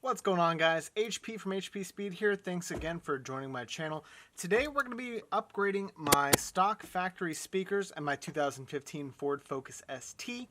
What's going on, guys? HP from HP Speed here. Thanks again for joining my channel. Today we're going to be upgrading my stock factory speakers and my 2015 Ford Focus ST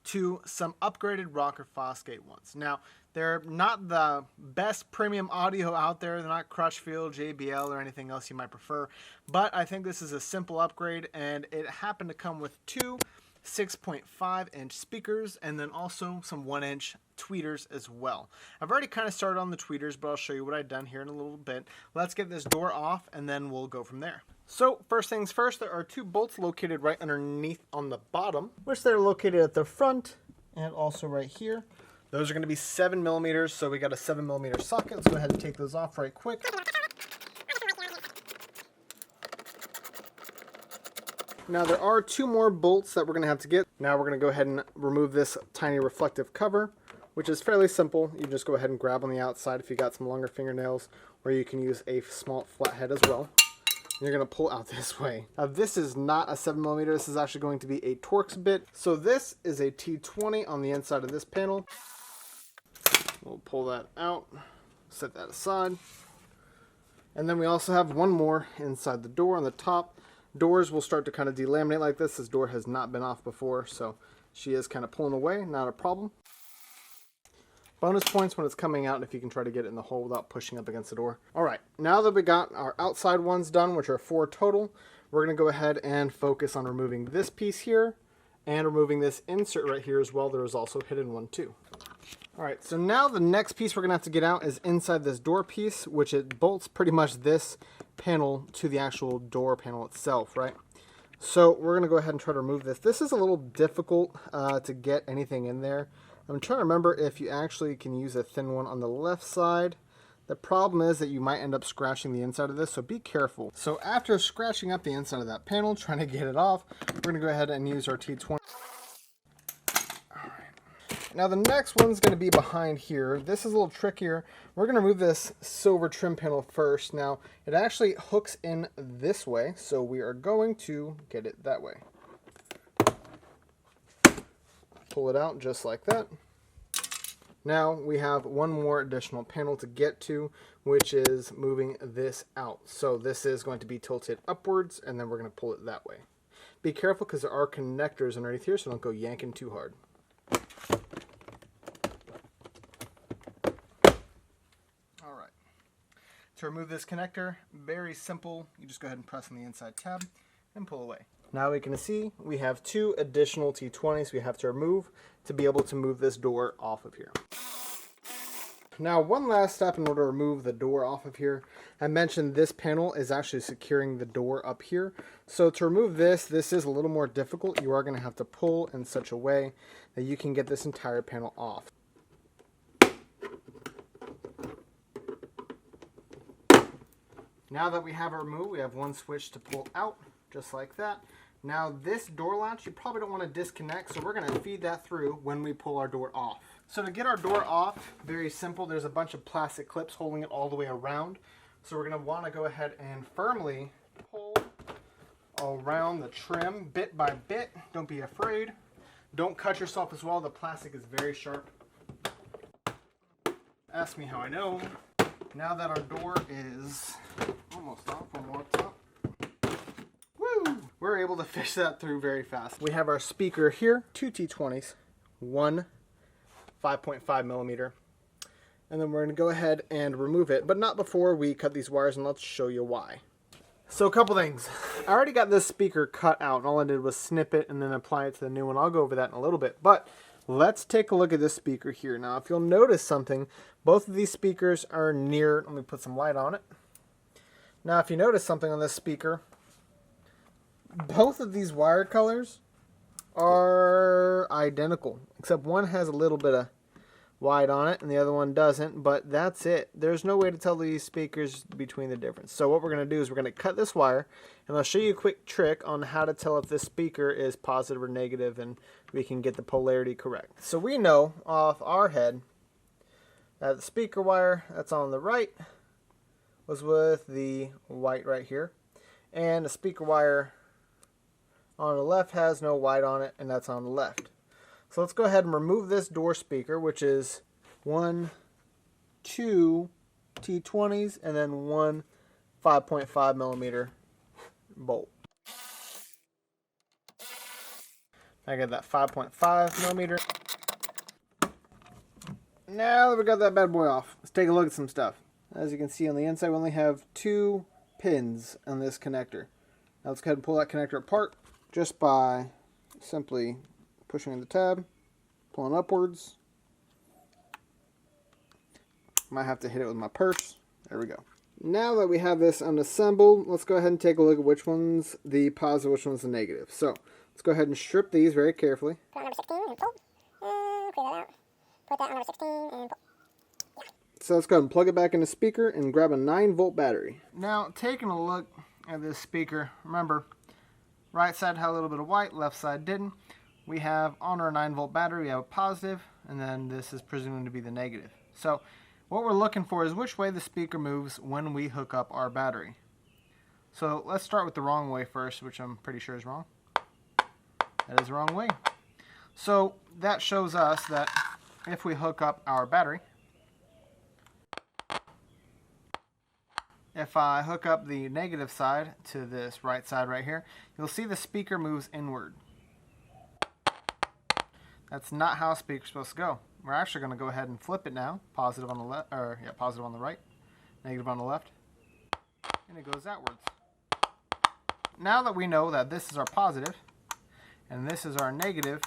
to some upgraded Rocker Fosgate ones. Now, they're not the best premium audio out there. They're not Crutchfield, JBL, or anything else you might prefer. But I think this is a simple upgrade, and it happened to come with two 6.5-inch speakers and then also some 1-inch tweeters as well. I've already kind of started on the tweeters, but I'll show you what I've done here in a little bit. Let's get this door off and then we'll go from there. So first things first, there are two bolts located right underneath on the bottom, which they're located at the front and also right here. Those are going to be 7mm, so we got a 7mm socket. Let's go ahead and take those off right quick. Now there are two more bolts that we're going to have to get. Now we're going to go ahead and remove this tiny reflective cover, which is fairly simple. You just go ahead and grab on the outside if you got some longer fingernails, or you can use a small flathead as well. And you're going to pull out this way. Now this is not a 7mm, this is actually going to be a Torx bit. So this is a T20 on the inside of this panel. We'll pull that out, set that aside. And then we also have one more inside the door on the top. Doors will start to kind of delaminate like this. This door has not been off before, so she is kind of pulling away, not a problem. Bonus points when it's coming out if you can try to get it in the hole without pushing up against the door. Alright, now that we got our outside ones done, which are 4 total, we're going to go ahead and focus on removing this piece here and removing this insert right here as well. There is also a hidden one too. Alright, so now the next piece we're going to have to get out is inside this door piece, which it bolts pretty much this panel to the actual door panel itself, right? So we're going to go ahead and try to remove this. This is a little difficult to get anything in there. I'm trying to remember if you actually can use a thin one on the left side. The problem is that you might end up scratching the inside of this, so be careful. So after scratching up the inside of that panel, trying to get it off, we're going to go ahead and use our T20. Now the next one's going to be behind here. This is a little trickier. We're going to remove this silver trim panel first. Now it actually hooks in this way, so we are going to get it that way. Pull it out just like that. Now we have one more additional panel to get to, which is moving this out. So this is going to be tilted upwards, and then we're going to pull it that way. Be careful because there are connectors underneath here, so don't go yanking too hard. To remove this connector, very simple. You just go ahead and press on the inside tab and pull away. Now we can see we have two additional T20s we have to remove to be able to move this door off of here. Now one last step in order to remove the door off of here. I mentioned this panel is actually securing the door up here. So to remove this is a little more difficult. You are going to have to pull in such a way that you can get this entire panel off. Now that we have it removed, we have one switch to pull out, just like that. Now this door latch, you probably don't want to disconnect, so we're going to feed that through when we pull our door off. So to get our door off, very simple, there's a bunch of plastic clips holding it all the way around. So we're going to want to go ahead and firmly pull around the trim bit by bit. Don't be afraid. Don't cut yourself as well, the plastic is very sharp. Ask me how I know. Now that our door is almost off, one more top. Woo! We're able to fish that through very fast. We have our speaker here, two T20s, one 5.5mm, and then we're going to go ahead and remove it, but not before we cut these wires, and let's show you why. So a couple things. I already got this speaker cut out, and all I did was snip it and then apply it to the new one. I'll go over that in a little bit, but let's take a look at this speaker here. Now, if you'll notice something, both of these speakers are near, let me put some light on it. Now, if you notice something on this speaker, both of these wire colors are identical, except one has a little bit of white on it and the other one doesn't, but that's it. There's no way to tell these speakers between the difference. So what we're going to do is we're going to cut this wire, and I'll show you a quick trick on how to tell if this speaker is positive or negative, and we can get the polarity correct. So we know off our head that the speaker wire that's on the right was with the white right here, and the speaker wire on the left has no white on it, and that's on the left. So let's go ahead and remove this door speaker, which is 1, 2 T20s and then one 5.5 millimeter bolt. I got that 5.5 millimeter. Now that we got that bad boy off, let's take a look at some stuff. As you can see on the inside, we only have 2 pins on this connector. Now let's go ahead and pull that connector apart just by simply pushing the tab, pulling upwards. Might have to hit it with my purse. There we go. Now that we have this unassembled, let's go ahead and take a look at which one's the positive, which one's the negative. So let's go ahead and strip these very carefully. Put on number 16 and pull. Clear that out. Put that on number 16 and pull. So let's go ahead and plug it back in the speaker and grab a 9-volt battery. Now, taking a look at this speaker, remember, right side had a little bit of white, left side didn't. We have on our 9-volt battery, we have a positive, and then this is presumed to be the negative. So what we're looking for is which way the speaker moves when we hook up our battery. So let's start with the wrong way first, which I'm pretty sure is wrong. That is the wrong way. So that shows us that if we hook up our battery, if I hook up the negative side to this right side right here, you'll see the speaker moves inward. That's not how a speaker's supposed to go. We're actually going to go ahead and flip it now. Positive on the left, or yeah, positive on the right, negative on the left, and it goes outwards. Now that we know that this is our positive and this is our negative,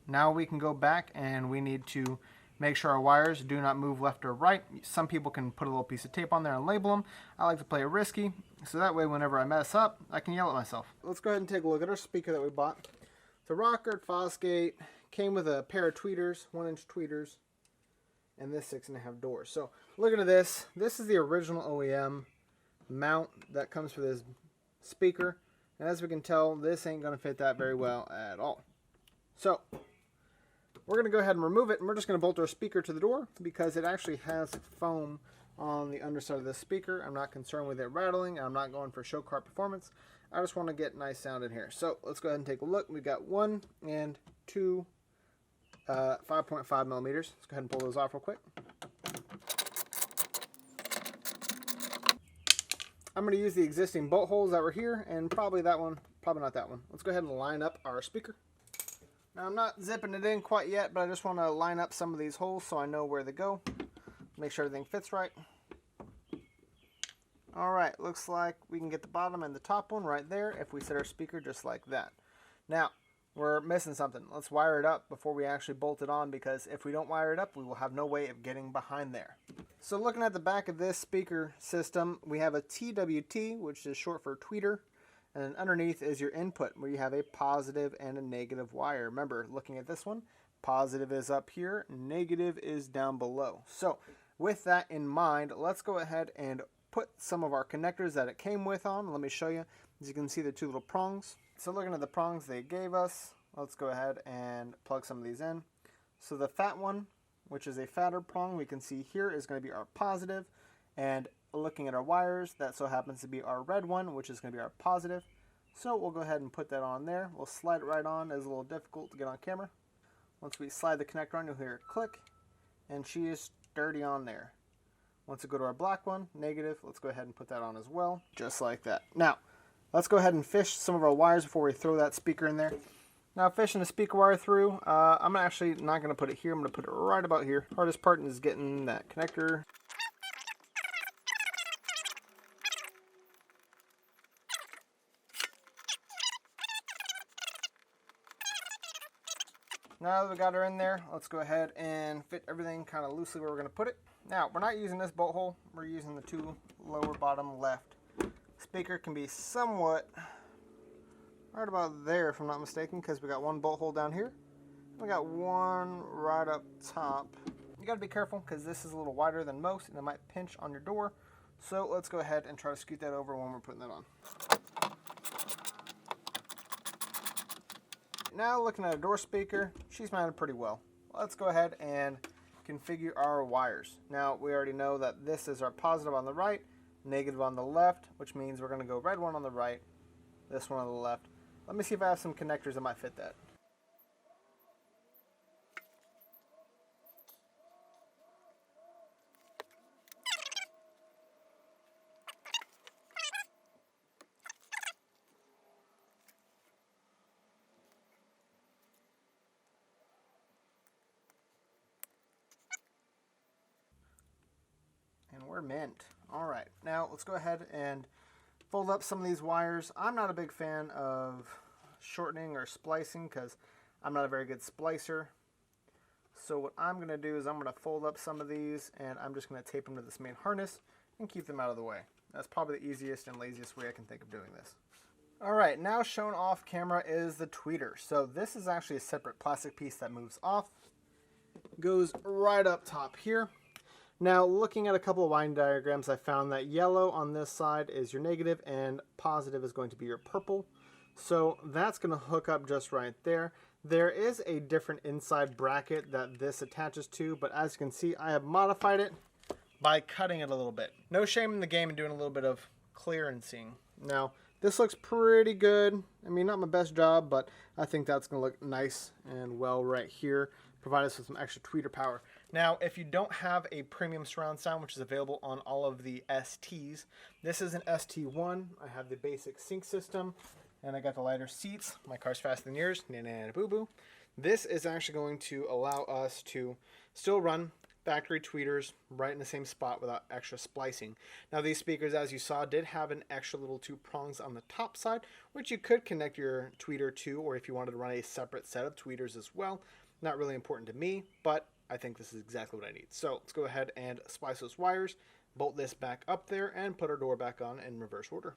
now we can go back and we need to make sure our wires do not move left or right. Some people can put a little piece of tape on there and label them. I like to play it risky, so that way whenever I mess up, I can yell at myself. Let's go ahead and take a look at our speaker that we bought. It's a Rockert Fosgate. Came with a pair of tweeters, 1-inch tweeters, and this 6.5 doors. So looking at this, this is the original OEM mount that comes for this speaker. And as we can tell, this ain't going to fit that very well at all. So we're going to go ahead and remove it, and we're just going to bolt our speaker to the door because it actually has foam on the underside of the speaker. I'm not concerned with it rattling. I'm not going for show car performance. I just want to get nice sound in here. So let's go ahead and take a look. We've got 1 and 2 5.5 millimeters. Let's go ahead and pull those off real quick. I'm going to use the existing bolt holes that were here, and probably that one, probably not that one. Let's go ahead and line up our speaker. Now I'm not zipping it in quite yet, but I just want to line up some of these holes so I know where they go. Make sure everything fits right. Alright, looks like we can get the bottom and the top one right there if we set our speaker just like that. Now, we're missing something. Let's wire it up before we actually bolt it on, because if we don't wire it up, we will have no way of getting behind there. So looking at the back of this speaker system, we have a TWT, which is short for tweeter, and then underneath is your input, where you have a positive and a negative wire. Remember, looking at this one, positive is up here, negative is down below. So with that in mind, let's go ahead and put some of our connectors that it came with on. Let me show you. As you can see, the 2 little prongs. So looking at the prongs they gave us, let's go ahead and plug some of these in. So the fat one, which is a fatter prong, we can see here is going to be our positive, and looking at our wires, that so happens to be our red one, which is going to be our positive. So we'll go ahead and put that on there. We'll slide it right on. It's a little difficult to get on camera. Once we slide the connector on, you'll hear it click, and she is sturdy on there. Once we go to our black one, negative, let's go ahead and put that on as well, just like that. Now, let's go ahead and fish some of our wires before we throw that speaker in there. Now, fishing the speaker wire through, I'm actually not going to put it here. I'm going to put it right about here. Hardest part is getting that connector. Now that we got her in there, let's go ahead and fit everything kind of loosely where we're going to put it. Now, we're not using this bolt hole. We're using the 2 lower bottom left. Speaker can be somewhat right about there, if I'm not mistaken, because we got 1 bolt hole down here. We got 1 right up top. You got to be careful because this is a little wider than most, and it might pinch on your door. So let's go ahead and try to scoot that over when we're putting that on. Now looking at a door speaker, she's mounted pretty well. Let's go ahead and configure our wires. Now we already know that this is our positive on the right, negative on the left, which means we're going to go red one on the right, this one on the left. Let me see if I have some connectors that might fit that. we're mint. All right, now let's go ahead and fold up some of these wires. I'm not a big fan of shortening or splicing because I'm not a very good splicer. So what I'm going to do is I'm going to fold up some of these and I'm just going to tape them to this main harness and keep them out of the way. That's probably the easiest and laziest way I can think of doing this. Alright, now shown off camera is the tweeter. So this is actually a separate plastic piece that moves off. Goes right up top here. Now looking at a couple of line diagrams, I found that yellow on this side is your negative and positive is going to be your purple. So that's going to hook up just right there. There is a different inside bracket that this attaches to, but as you can see, I have modified it by cutting it a little bit. No shame in the game in doing a little bit of clearancing. Now, this looks pretty good. I mean, not my best job, but I think that's going to look nice and well right here. Provide us with some extra tweeter power. Now, if you don't have a premium surround sound, which is available on all of the STs, this is an ST1. I have the basic sync system, and I got the lighter seats. My car's faster than yours. Na-na-na-boo-boo. This is actually going to allow us to still run factory tweeters right in the same spot without extra splicing. Now these speakers, as you saw, did have an extra little 2 prongs on the top side, which you could connect your tweeter to, or if you wanted to run a separate set of tweeters as well. Not really important to me, but I think this is exactly what I need. So let's go ahead and splice those wires, bolt this back up there, and put our door back on in reverse order.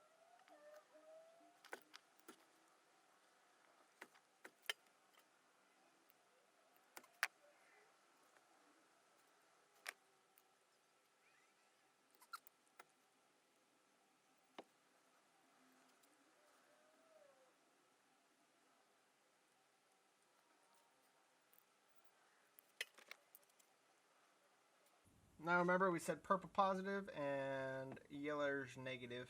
Now remember, we said purple positive and yellow's negative.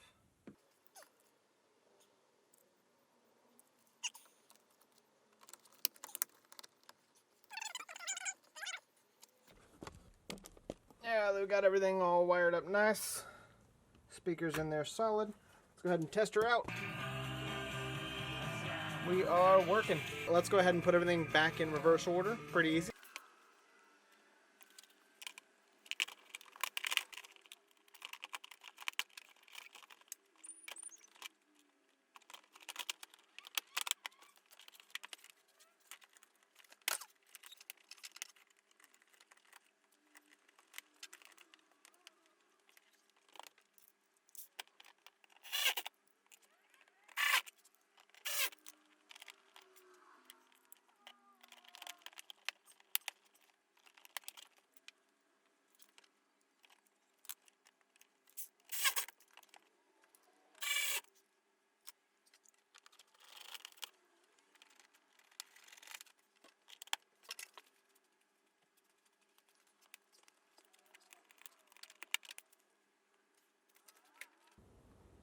Yeah, we've got everything all wired up nice. Speakers in there solid. Let's go ahead and test her out. We are working. Let's go ahead and put everything back in reverse order. Pretty easy.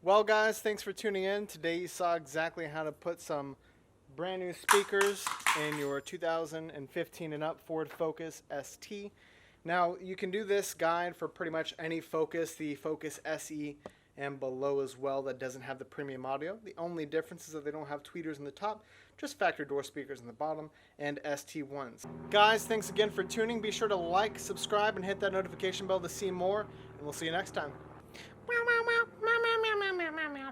Well guys, thanks for tuning in. Today you saw exactly how to put some brand new speakers in your 2015 and up Ford Focus ST. Now you can do this guide for pretty much any Focus, the Focus SE and below as well, that doesn't have the premium audio. The only difference is that they don't have tweeters in the top, just factory door speakers in the bottom, and ST1s. Guys, thanks again for tuning. Be sure to like, subscribe, and hit that notification bell to see more, and we'll see you next time. Meow, meow, meow, meow, meow, meow, meow, meow, meow.